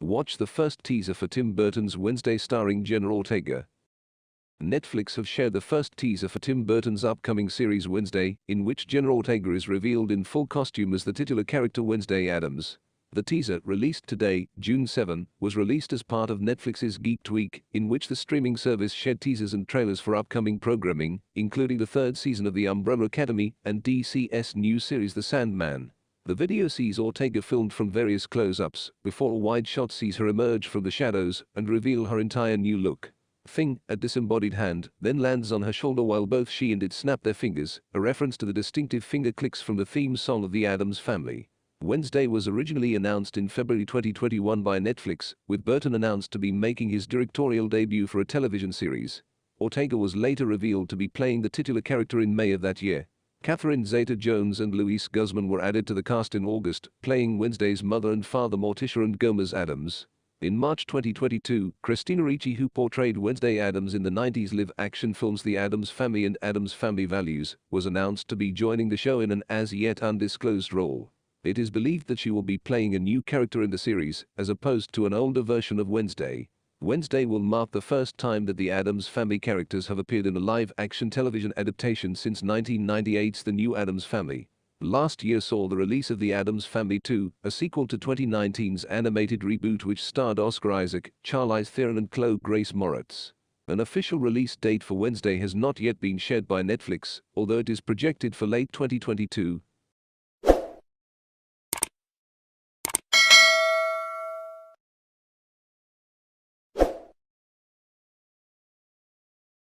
Watch the first teaser for Tim Burton's Wednesday starring Jenna Ortega. Netflix have shared the first teaser for Tim Burton's upcoming series Wednesday, in which Jenna Ortega is revealed in full costume as the titular character Wednesday Addams. The teaser, released today, June 7, was released as part of Netflix's Geeked week, in which the streaming service shared teasers and trailers for upcoming programming, including the third season of The Umbrella Academy and DC's new series The Sandman. The video sees Ortega filmed from various close-ups, before a wide shot sees her emerge from the shadows and reveal her entire new look. Thing, a disembodied hand, then lands on her shoulder while both she and it snap their fingers, a reference to the distinctive finger clicks from the theme song of the Addams Family. Wednesday was originally announced in February 2021 by Netflix, with Burton announced to be making his directorial debut for a television series. Ortega was later revealed to be playing the titular character in May of that year. Catherine Zeta-Jones and Luis Guzman were added to the cast in August, playing Wednesday's mother and father Morticia and Gomez Addams. In March 2022, Christina Ricci, who portrayed Wednesday Addams in the 90s live-action films The Addams Family and Addams Family Values, was announced to be joining the show in an as-yet undisclosed role. It is believed that she will be playing a new character in the series, as opposed to an older version of Wednesday. Wednesday will mark the first time that the Addams Family characters have appeared in a live-action television adaptation since 1998's The New Addams Family. Last year saw the release of The Addams Family 2, a sequel to 2019's animated reboot which starred Oscar Isaac, Charlize Theron and Chloe Grace Moretz. An official release date for Wednesday has not yet been shared by Netflix, although it is projected for late 2022.